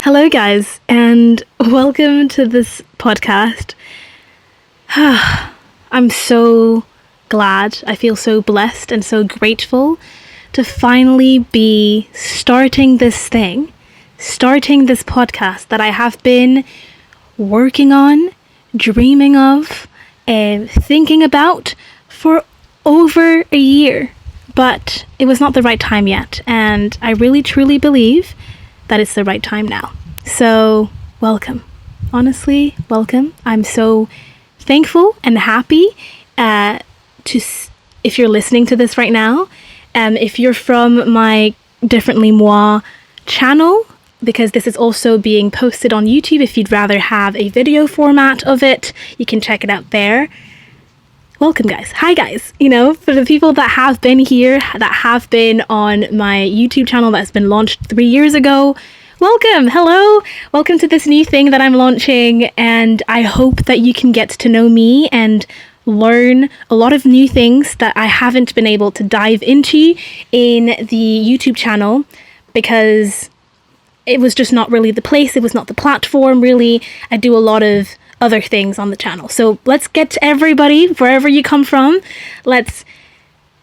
Hello, guys, and welcome to this podcast. I'm so glad, I feel so blessed and so grateful to finally be starting this podcast that I have been working on, dreaming of, and thinking about for over a year. But it was not the right time yet, and I really truly believe that it's the right time now. So welcome. Honestly, welcome. I'm so thankful and happy if you're listening to this right now. If you're from my Differently Moi channel, because this is also being posted on YouTube. If you'd rather have a video format of it, you can check it out there. Welcome, guys. Hi, guys. For the people that have been here, that have been on my YouTube channel that's been launched 3 years ago, welcome. Hello. Welcome to this new thing that I'm launching. And I hope that you can get to know me and learn a lot of new things that I haven't been able to dive into in the YouTube channel because it was just not really the place. It was not the platform, really. I do a lot of other things on the channel. So let's get to everybody, wherever you come from. Let's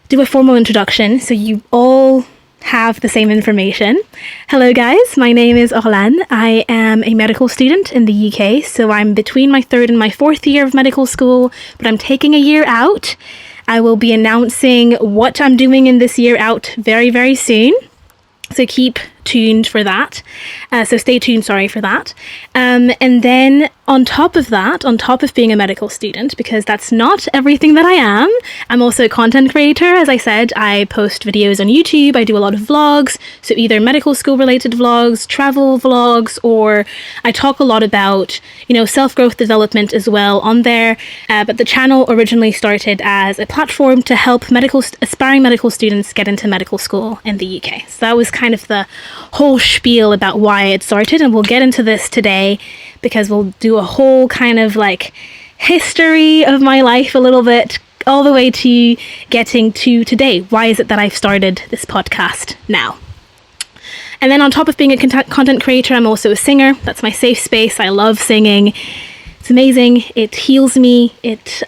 do a formal introduction so you all have the same information. Hello, guys. My name is Orlan. I am a medical student in the UK. So I'm between my third and my fourth year of medical school, but I'm taking a year out. I will be announcing what I'm doing in this year out very, very soon. So keep tuned for that. So stay tuned, for that. And then on top of being a medical student, because that's not everything that I am, I'm also a content creator. As I said, I post videos on YouTube. I do a lot of vlogs. So either medical school related vlogs, travel vlogs, or I talk a lot about, self-growth development as well on there. But the channel originally started as a platform to help aspiring medical students get into medical school in the UK. So that was kind of the whole spiel about why it started, and we'll get into this today because we'll do a whole kind of history of my life a little bit, all the way to getting to today. Why is it that I've started this podcast now? And then on top of being a content creator, I'm also a singer. That's my safe space. I love singing. It's amazing. It heals me. It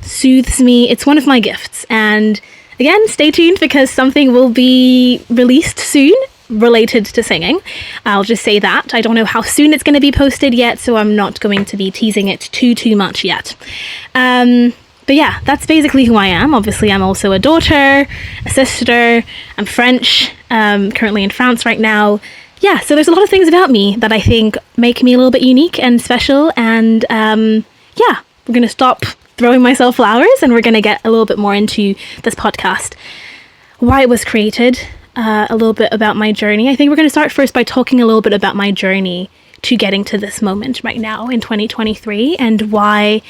soothes me. It's one of my gifts. And again, stay tuned because something will be released soon related to singing. I'll just say that. I don't know how soon it's going to be posted yet, so I'm not going to be teasing it too much yet. But yeah, that's basically who I am. Obviously, I'm also a daughter, a sister. I'm French, currently in France right now. Yeah, so there's a lot of things about me that I think make me a little bit unique and special. And we're going to stop throwing myself flowers and we're going to get a little bit more into this podcast. Why it was created, a little bit about my journey. I think we're going to start first by talking a little bit about my journey to getting to this moment right now in 2023 and why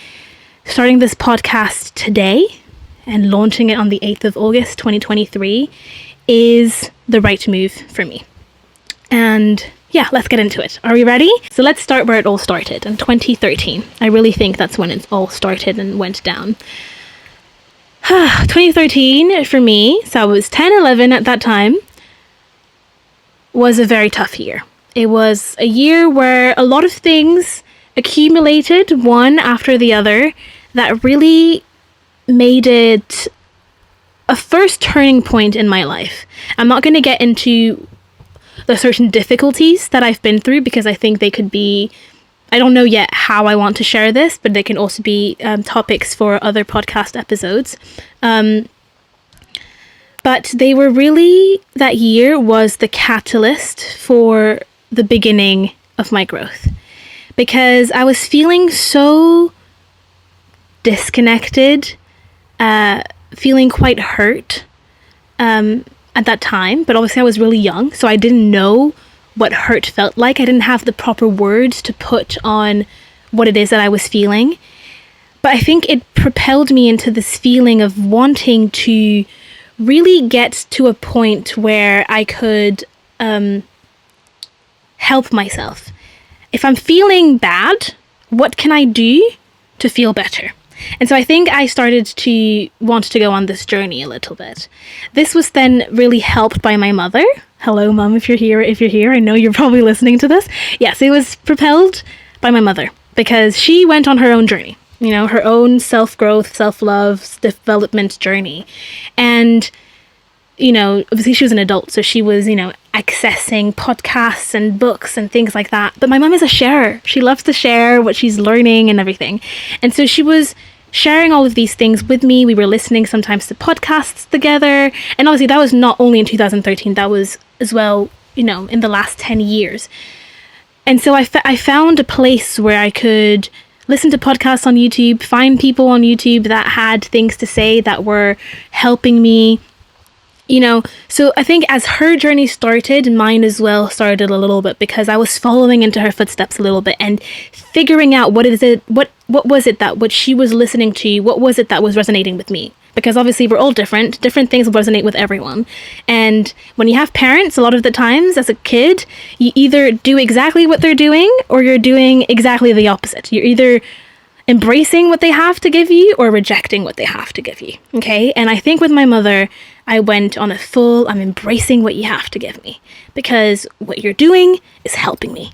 starting this podcast today and launching it on the 8th of August 2023 is the right move for me. And yeah, let's get into it. Are we ready? So let's start where it all started in 2013. I really think that's when it all started and went down. 2013 for me, so I was 10, 11 at that time, was a very tough year. It was a year where a lot of things accumulated one after the other that really made it a first turning point in my life. I'm not going to get into the certain difficulties that I've been through because I think they could be, I don't know yet how I want to share this, but they can also be topics for other podcast episodes. But they were really, that year was the catalyst for the beginning of my growth. Because I was feeling so disconnected, feeling quite hurt at that time. But obviously I was really young, so I didn't know what hurt felt like. I didn't have the proper words to put on what it is that I was feeling. But I think it propelled me into this feeling of wanting to really get to a point where I could help myself. If I'm feeling bad, what can I do to feel better? And so I think I started to want to go on this journey a little bit. This was then really helped by my mother. Hello, Mum, if you're here, I know you're probably listening to this. Yes, it was propelled by my mother because she went on her own journey, her own self-growth, self-love, development journey. And, obviously she was an adult, so she was, accessing podcasts and books and things like that. But my mum is a sharer. She loves to share what she's learning and everything. And so she was sharing all of these things with me. We were listening sometimes to podcasts together. And obviously that was not only in 2013, that was as well, in the last 10 years. And so I found a place where I could listen to podcasts on YouTube, find people on YouTube that had things to say that were helping me. So I think as her journey started, mine as well started a little bit, because I was following into her footsteps a little bit and figuring out what was it that what she was listening to, what was it that was resonating with me? Because obviously we're all different things resonate with everyone. And when you have parents, a lot of the times as a kid, you either do exactly what they're doing or you're doing exactly the opposite. You're either embracing what they have to give you or rejecting what they have to give you. Okay. And I think with my mother, I went on I'm embracing what you have to give me, because what you're doing is helping me.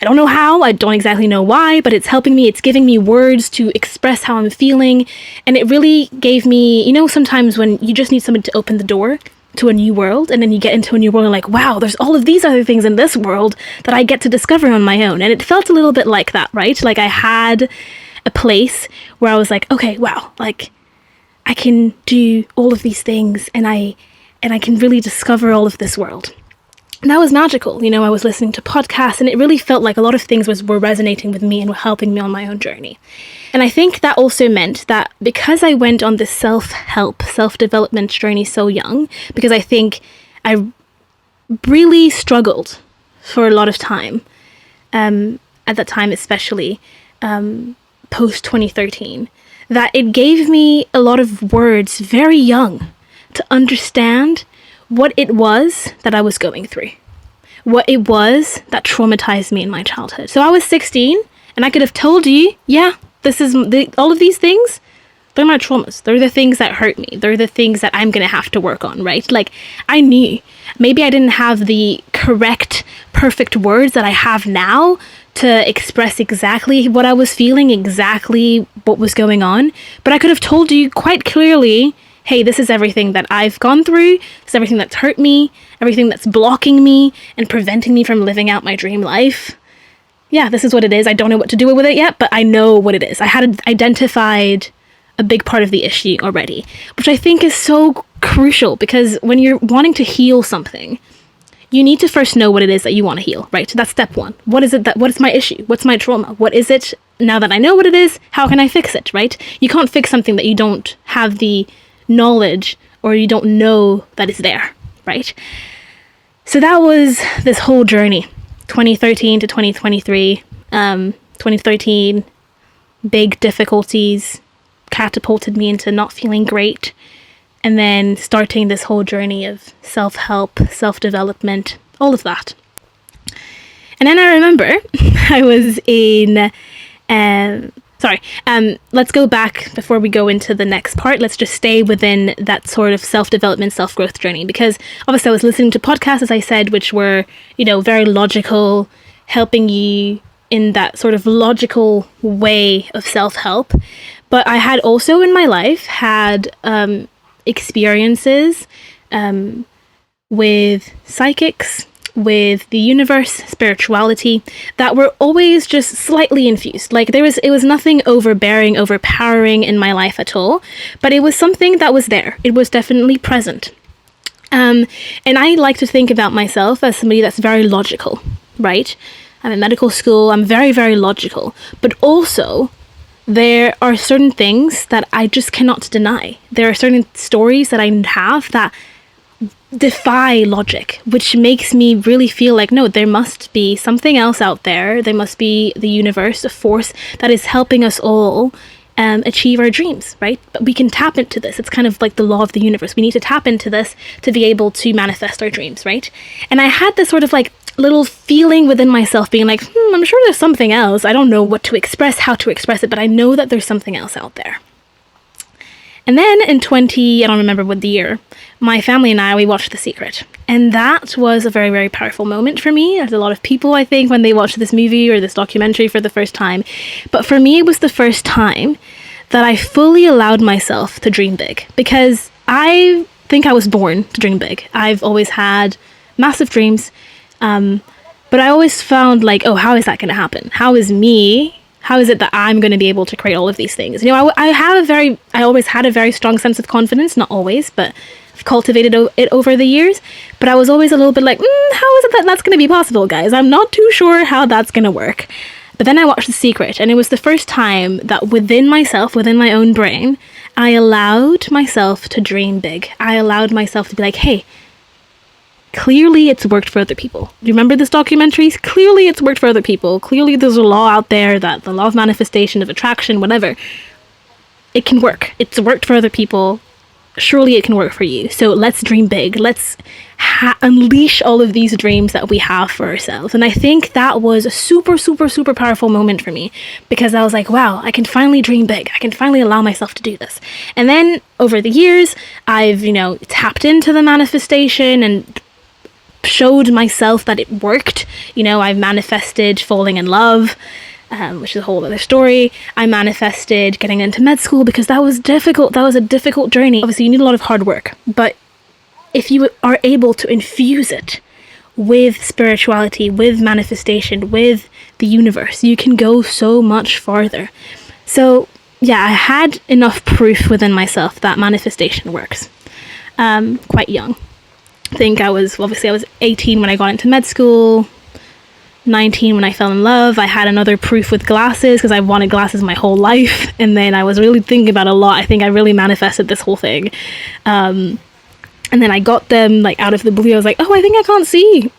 I don't know how, I don't exactly know why, but it's helping me. It's giving me words to express how I'm feeling. And it really gave me, sometimes when you just need someone to open the door to a new world, and then you get into a new world and like, wow, there's all of these other things in this world that I get to discover on my own. And it felt a little bit like that, right? Like I had a place where I was like, okay, wow, like I can do all of these things and I can really discover all of this world. And that was magical. I was listening to podcasts and it really felt like a lot of things were resonating with me and were helping me on my own journey. And I think that also meant that because I went on this self-help, self-development journey so young, because I think I really struggled for a lot of time, at that time especially, post 2013, that it gave me a lot of words very young to understand what it was that I was going through, what it was that traumatized me in my childhood. So I was 16 and I could have told you, yeah, all of these things, they're my traumas. They're the things that hurt me. They're the things that I'm going to have to work on, right? Like I knew. Maybe I didn't have the correct, perfect words that I have now to express exactly what I was feeling, exactly what was going on. But I could have told you quite clearly, hey, this is everything that I've gone through. This is everything that's hurt me, everything that's blocking me and preventing me from living out my dream life. Yeah, this is what it is. I don't know what to do with it yet, but I know what it is. I had identified a big part of the issue already, which I think is so crucial, because when you're wanting to heal something, you need to first know what it is that you want to heal, right? That's step one. What is my issue? What's my trauma? What is it? Now that I know what it is, how can I fix it, right? You can't fix something that you don't have the knowledge or you don't know that is there, right? So that was this whole journey, 2013 to 2023. 2013, big difficulties catapulted me into not feeling great. And then starting this whole journey of self-help, self-development, all of that. And then I remember I was in, let's go back before we go into the next part. Let's just stay within that sort of self-development, self-growth journey. Because obviously I was listening to podcasts, as I said, which were, very logical, helping you in that sort of logical way of self-help. But I had also in my life had experiences with psychics, with the universe, spirituality, that were always just slightly infused. Like it was nothing overbearing, overpowering in my life at all, but it was something that was there. It was definitely present. And I like to think about myself as somebody that's very logical, right? I'm in medical school, I'm very, very logical, but also there are certain things that I just cannot deny. There are certain stories that I have that defy logic, which makes me really feel like, no, there must be something else out there. There must be the universe, a force that is helping us all achieve our dreams, right? But we can tap into this. It's kind of like the law of the universe. We need to tap into this to be able to manifest our dreams, right? And I had this sort of like little feeling within myself being like, I'm sure there's something else. I don't know what to express, how to express it, but I know that there's something else out there. And then in I don't remember what the year, my family and I, we watched The Secret. And that was a very, very powerful moment for me. There's a lot of people, I think, when they watch this movie or this documentary for the first time. But for me, it was the first time that I fully allowed myself to dream big. Because I think I was born to dream big. I've always had massive dreams. But I always found like, oh, how is that going to happen? How is it that I'm going to be able to create all of these things? You know, I always had a very strong sense of confidence, not always, but I've cultivated it over the years. But I was always a little bit like, how is it that that's going to be possible, guys? I'm not too sure how that's going to work. But then I watched The Secret, and it was the first time that within myself, within my own brain, I allowed myself to dream big. I allowed myself to be like, hey, clearly it's worked for other people. Do you remember this documentary? Clearly it's worked for other people. Clearly there's a law out there, that the law of manifestation, of attraction, whatever, it can work. It's worked for other people. Surely it can work for you. So let's dream big. Let's unleash all of these dreams that we have for ourselves. And I think that was a super, super, super powerful moment for me, because I was like, wow, I can finally dream big. I can finally allow myself to do this. And then over the years, I've, tapped into the manifestation and showed myself that it worked. I've manifested falling in love, which is a whole other story. I manifested getting into med school because that was difficult. That was a difficult journey. Obviously, you need a lot of hard work, but if you are able to infuse it with spirituality, with manifestation, with the universe, you can go so much farther. So yeah, I had enough proof within myself that manifestation works. Quite young. I think I was 18 when I got into med school, 19 when I fell in love. I had another proof with glasses because I wanted glasses my whole life. And then I was really thinking about it a lot. I think I really manifested this whole thing. And then I got them like out of the blue. I was like, oh, I think I can't see.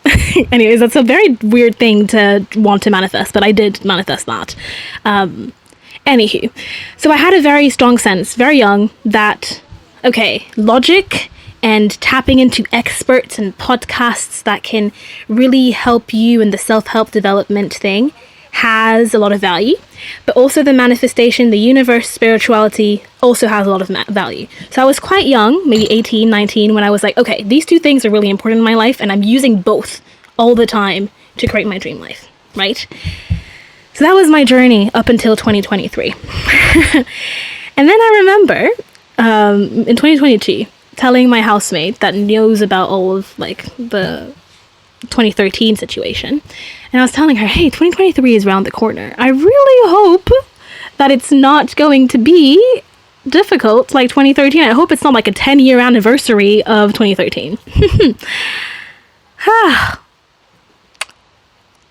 Anyways, that's a very weird thing to want to manifest, but I did manifest that. Anywho, so I had a very strong sense, very young, that, okay, logic and tapping into experts and podcasts that can really help you in the self-help development thing has a lot of value, but also the manifestation, the universe, spirituality also has a lot of value. So I was quite young, maybe 18, 19, when I was like, okay, these two things are really important in my life, and I'm using both all the time to create my dream life, right? So that was my journey up until 2023. And then I remember in 2022 telling my housemate that knows about all of like the 2013 situation, and I was telling her, hey, 2023 is around the corner. I really hope that it's not going to be difficult like 2013. I hope it's not like a 10-year anniversary of 2013.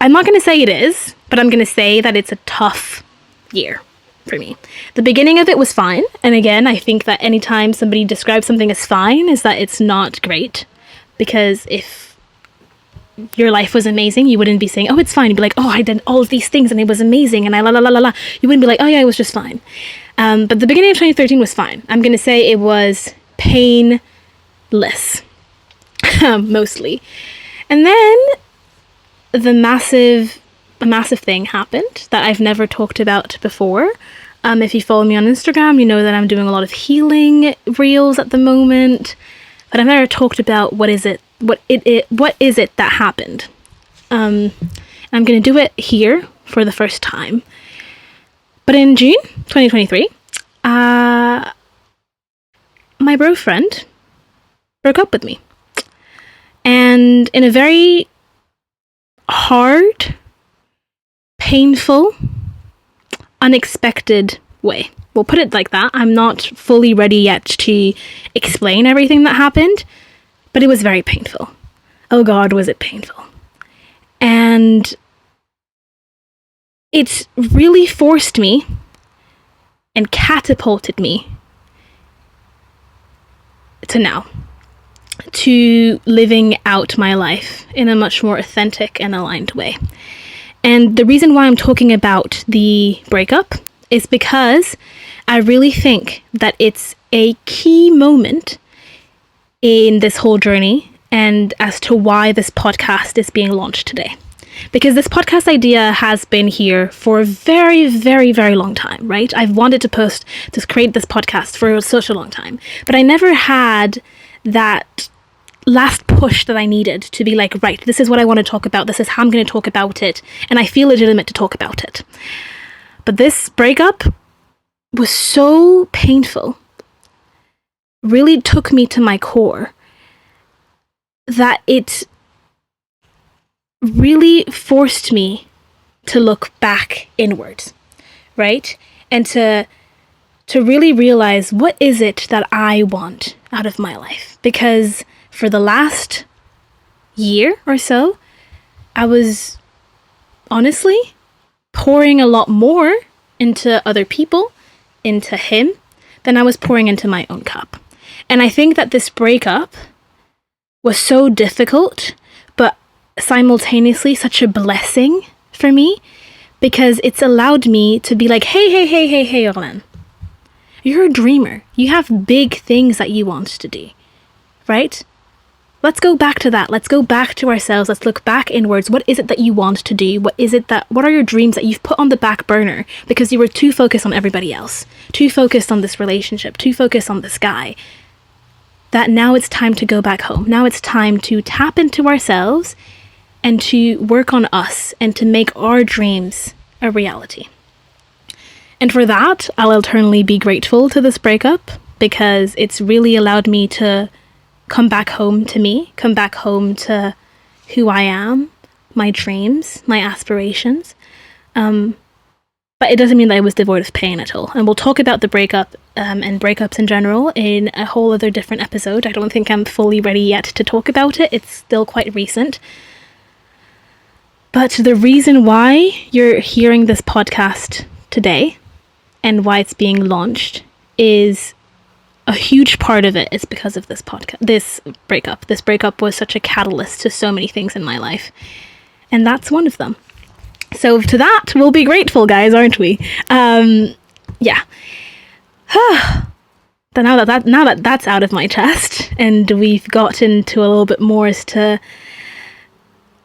I'm not going to say it is, but I'm going to say that it's a tough year for me. The beginning of it was fine. And again, I think that anytime somebody describes something as fine is that it's not great. Because if your life was amazing, you wouldn't be saying, oh, it's fine. You'd be like, oh, I did all of these things and it was amazing. And I la la la la la. You wouldn't be like, oh yeah, it was just fine. But the beginning of 2013 was fine. I'm going to say it was painless. Mostly. And then a massive thing happened that I've never talked about before. If you follow me on Instagram, you know that I'm doing a lot of healing reels at the moment, but I've never talked about what is it that happened. I'm going to do it here for the first time. But in June 2023, my bro-friend broke up with me. And in a very hard, painful, unexpected way. We'll put it like that. I'm not fully ready yet to explain everything that happened, but it was very painful. Oh God, was it painful. And it really forced me and catapulted me to now, to living out my life in a much more authentic and aligned way. And the reason why I'm talking about the breakup is because I really think that it's a key moment in this whole journey and as to why this podcast is being launched today. because this podcast idea has been here for a very, very, very long time, right? I've wanted to create this podcast for such a long time, but I never had that last push that I needed to be like, right, this is what I want to talk about. This is how I'm going to talk about it. And I feel legitimate to talk about it. But this breakup was so painful, really took me to my core, that it really forced me to look back inwards, right? And to really realize, what is it that I want out of my life? Because for the last year or so, I was honestly pouring a lot more into other people, into him, than I was pouring into my own cup. And I think that this breakup was so difficult, but simultaneously such a blessing for me, because it's allowed me to be like, hey, Orlan, you're a dreamer. You have big things that you want to do, right? Let's go back to that. Let's go back to ourselves. Let's look back inwards. What is it that you want to do? What are your dreams that you've put on the back burner because you were too focused on everybody else, too focused on this relationship, too focused on this guy, that now it's time to go back home. Now it's time to tap into ourselves and to work on us and to make our dreams a reality. And for that, I'll eternally be grateful to this breakup, because it's really allowed me to come back home to me, come back home to who I am, my dreams, my aspirations. But it doesn't mean that I was devoid of pain at all. And we'll talk about the breakup and breakups in general in a whole other different episode. I don't think I'm fully ready yet to talk about it. It's still quite recent. But the reason why you're hearing this podcast today and why it's being launched is a huge part of it is because of this podcast, this breakup. This breakup was such a catalyst to so many things in my life. And that's one of them. So to that, we'll be grateful, guys, aren't we? Yeah. But now that that's out of my chest, and we've gotten to a little bit more as to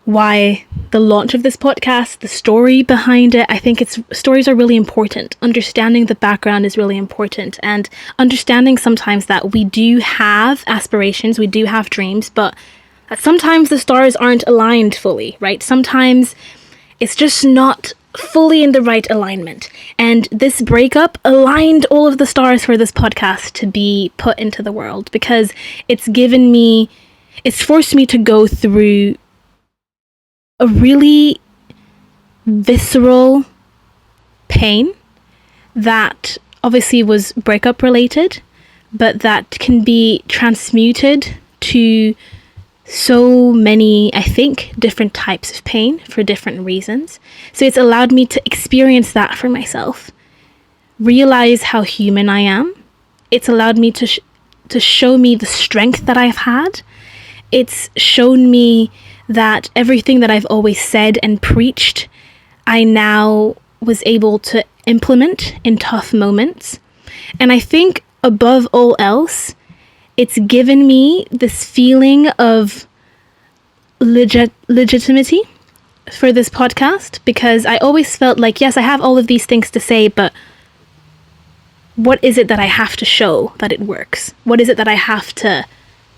why the launch of this podcast, the story behind it, I think stories are really important. Understanding the background is really important, and understanding sometimes that we do have aspirations, we do have dreams, but that sometimes the stars aren't aligned fully, right? Sometimes it's just not fully in the right alignment. And this breakup aligned all of the stars for this podcast to be put into the world, because it's forced me to go through a really visceral pain that obviously was breakup related, but that can be transmuted to so many, I think, different types of pain for different reasons. So it's allowed me to experience that for myself, realize how human I am. It's allowed me to show me the strength that I've had. It's shown me that everything that I've always said and preached, I now was able to implement in tough moments. And I think above all else, it's given me this feeling of legitimacy for this podcast, because I always felt like, yes, I have all of these things to say, but what is it that I have to show that it works? What is it that I have to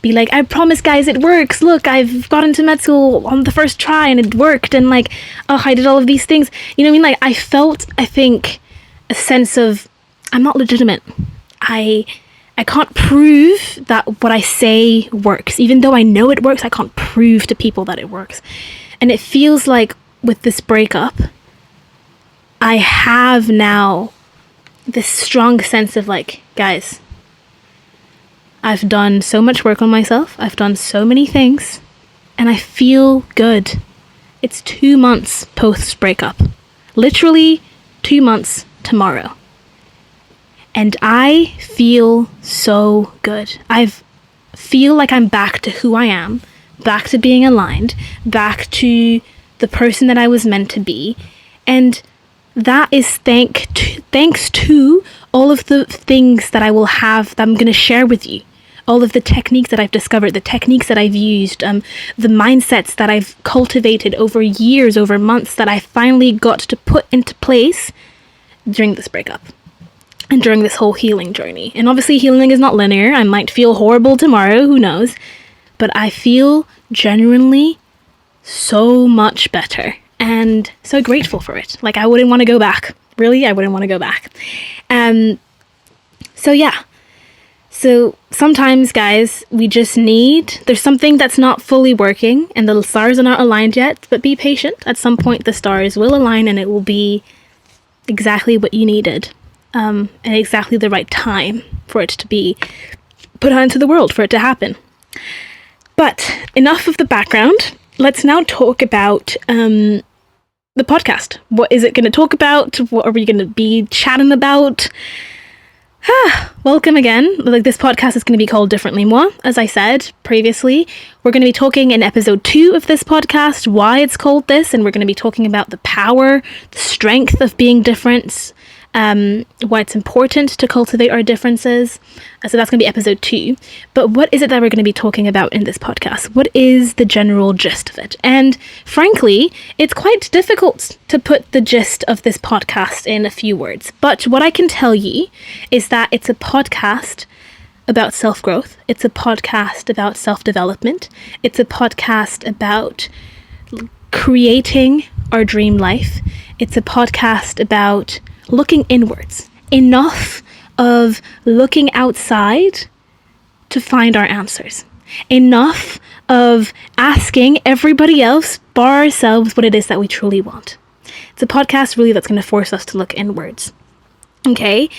be like, I promise, guys, it works. Look, I've got into med school on the first try and it worked. And like, oh, I did all of these things. You know what I mean? Like, I felt, I think, a sense of, I'm not legitimate. I can't prove that what I say works. Even though I know it works, I can't prove to people that it works. And it feels like with this breakup, I have now this strong sense of like, guys, I've done so much work on myself. I've done so many things, and I feel good. It's 2 months post breakup. Literally 2 months tomorrow. And I feel so good. I feel like I'm back to who I am, back to being aligned, back to the person that I was meant to be. And that is thanks to all of the things that I will have that I'm going to share with you all of the techniques that I've discovered, the techniques that I've used, the mindsets that I've cultivated over years, over months, that I finally got to put into place during this breakup and during this whole healing journey. And obviously healing is not linear. I might feel horrible tomorrow, who knows? But I feel genuinely so much better and so grateful for it. Like, I wouldn't want to go back. Really, I wouldn't want to go back. So sometimes, guys, we just there's something that's not fully working and the stars are not aligned yet, but be patient. At some point, the stars will align and it will be exactly what you needed, and exactly the right time for it to be put out into the world, for it to happen. But enough of the background. Let's now talk about the podcast. What is it going to talk about? What are we going to be chatting about? Welcome again. Like, this podcast is going to be called Differently Moi. As I said previously, we're going to be talking in episode 2 of this podcast why it's called this, and we're going to be talking about the power, the strength of being different, why it's important to cultivate our differences. So that's going to be episode 2. But what is it that we're going to be talking about in this podcast? What is the general gist of it? And frankly, it's quite difficult to put the gist of this podcast in a few words. But what I can tell you is that it's a podcast about self-growth. It's a podcast about self-development. It's a podcast about creating our dream life. It's a podcast about looking inwards. Enough of looking outside to find our answers. Enough of asking everybody else, bar ourselves, what it is that we truly want. It's a podcast really that's going to force us to look inwards. Okay?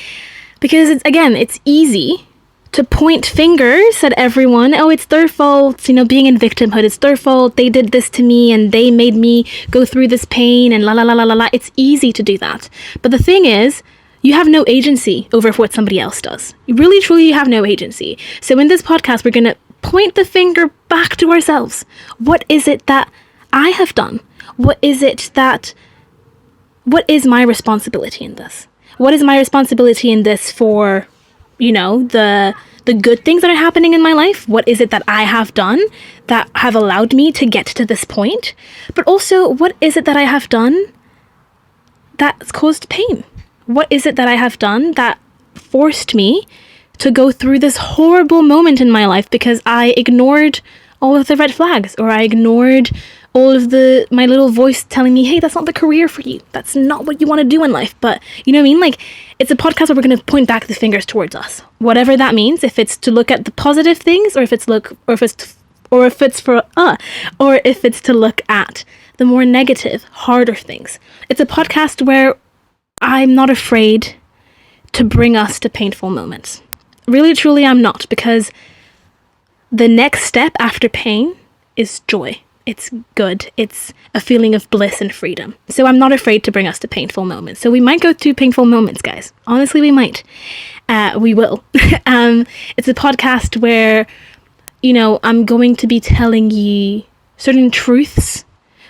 Because it's easy to point fingers at everyone. Oh, it's their fault. Being in victimhood, it's their fault. They did this to me and they made me go through this pain and la la la la la la. It's easy to do that. But the thing is, you have no agency over what somebody else does. You really, truly, you have no agency. So in this podcast, we're going to point the finger back to ourselves. What is it that I have done? What is my responsibility in this? What is my responsibility in this for, the good things that are happening in my life? What is it that I have done that have allowed me to get to this point? But also, what is it that I have done that's caused pain? What is it that I have done that forced me to go through this horrible moment in my life because I ignored all of the red flags, or I ignored all of my little voice telling me, hey, that's not the career for you. That's not what you want to do in life. But you know what I mean? Like, it's a podcast where we're going to point back the fingers towards us. Whatever that means, if it's to look at the positive things, or if it's to look at the more negative, harder things. It's a podcast where I'm not afraid to bring us to painful moments. Really, truly, I'm not, because the next step after pain is joy. It's good. It's a feeling of bliss and freedom. So I'm not afraid to bring us to painful moments. So we might go through painful moments, guys. Honestly, we might. We will. It's a podcast where, I'm going to be telling you certain truths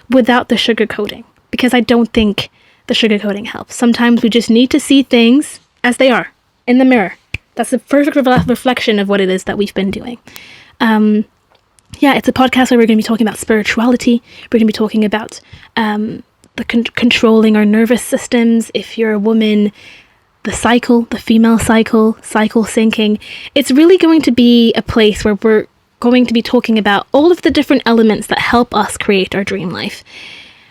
without the sugarcoating, because I don't think the sugarcoating helps. Sometimes we just need to see things as they are in the mirror. That's the perfect reflection of what it is that we've been doing. It's a podcast where we're going to be talking about spirituality. We're going to be talking about controlling our nervous systems. If you're a woman, the cycle, the female cycle syncing. It's really going to be a place where we're going to be talking about all of the different elements that help us create our dream life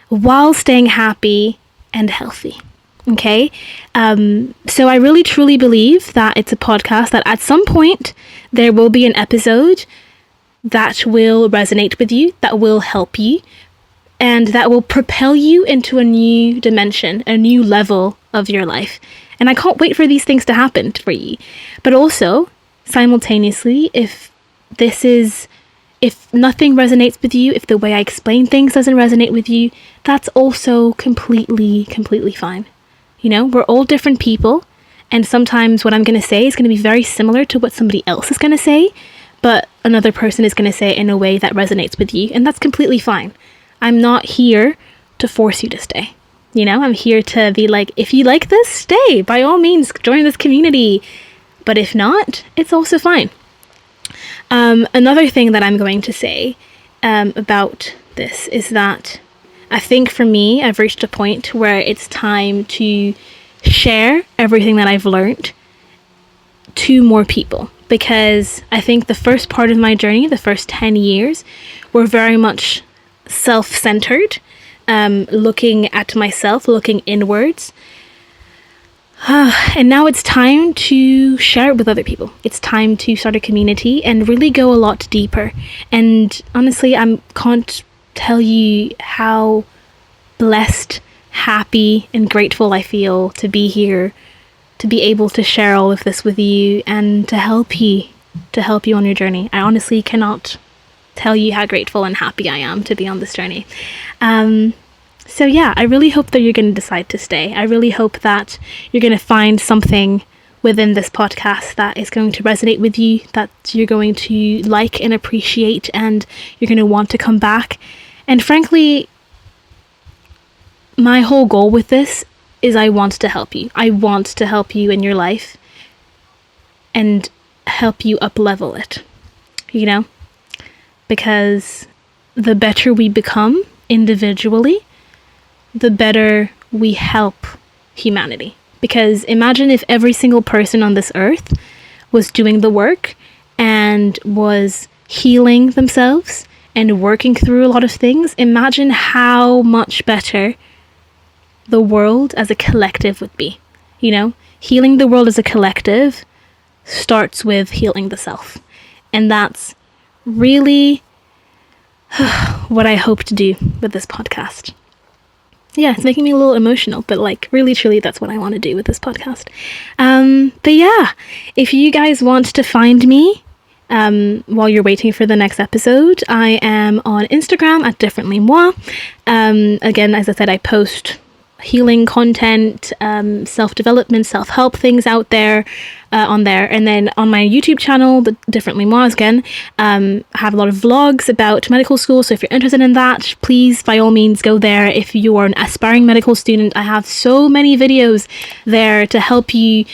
while staying happy and healthy. Okay? So I really truly believe that it's a podcast that at some point there will be an episode that will resonate with you, that will help you, and that will propel you into a new dimension, a new level of your life. And I can't wait for these things to happen for you. But also, simultaneously, if nothing resonates with you, if the way I explain things doesn't resonate with you, that's also completely fine. We're all different people, and sometimes what I'm going to say is going to be very similar to what somebody else is going to say, but another person is going to say it in a way that resonates with you, and that's completely fine. I'm not here to force you to stay. I'm here to be like, if you like this, stay. By all means, join this community. But if not, it's also fine. Another thing that I'm going to say about this is that I think for me, I've reached a point where it's time to share everything that I've learned to more people, because I think the first part of my journey, the first 10 years, were very much self-centered, looking at myself, looking inwards. And now it's time to share it with other people. It's time to start a community and really go a lot deeper. And honestly, I can't tell you how blessed, happy, and grateful I feel to be here, to be able to share all of this with you and to help you on your journey. I honestly cannot tell you how grateful and happy I am to be on this journey. So yeah, I really hope that you're going to decide to stay. I really hope that you're going to find something within this podcast that is going to resonate with you, that you're going to like and appreciate, and you're going to want to come back. And frankly, my whole goal with this is I want to help you. I want to help you in your life and help you up-level it, you know? Because the better we become individually, the better we help humanity. Because imagine if every single person on this earth was doing the work and was healing themselves and working through a lot of things. Imagine how much better the world as a collective would be. You know, healing the world as a collective starts with healing the self. And that's really what I hope to do with this podcast. Yeah, it's making me a little emotional, but like really truly that's what I want to do with this podcast. But yeah, if you guys want to find me while you're waiting for the next episode, I am on Instagram at differently moi. Again, as I said, I post healing content, self-development, self-help things out there on there. And then on my YouTube channel, the Differently Moi again, I have a lot of vlogs about medical school. So if you're interested in that, please, by all means, go there. If you are an aspiring medical student, I have so many videos there to help you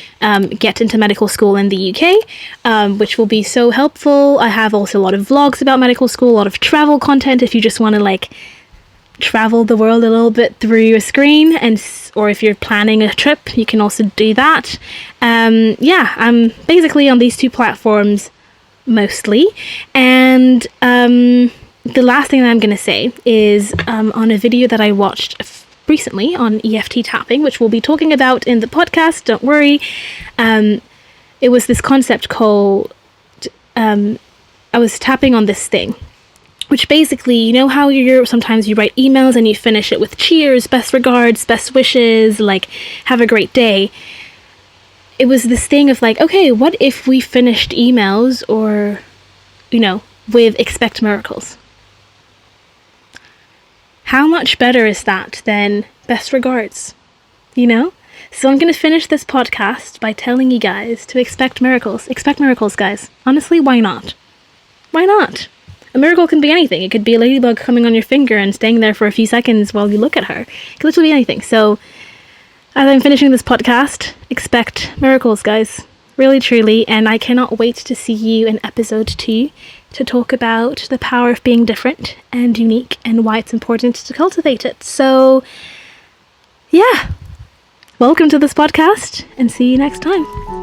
get into medical school in the UK, which will be so helpful. I have also a lot of vlogs about medical school, a lot of travel content if you just want to like travel the world a little bit through a screen, or if you're planning a trip, you can also do that. Yeah, I'm basically on these two platforms mostly. And the last thing that I'm going to say is on a video that I watched recently on EFT tapping, which we'll be talking about in the podcast, don't worry. It was this concept called I was tapping on this thing, which basically, you know how sometimes you write emails and you finish it with cheers, best regards, best wishes, like, have a great day. It was this thing of like, okay, what if we finished emails or, you know, with expect miracles? How much better is that than best regards, you know? So I'm going to finish this podcast by telling you guys to expect miracles. Expect miracles, guys. Honestly, why not? Why not? A miracle can be anything. It could be a ladybug coming on your finger and staying there for a few seconds while you look at her. It could literally be anything. So, as I'm finishing this podcast, expect miracles, guys. Really, truly. And I cannot wait to see you in episode 2 to talk about the power of being different and unique and why it's important to cultivate it. So, yeah. Welcome to this podcast and see you next time.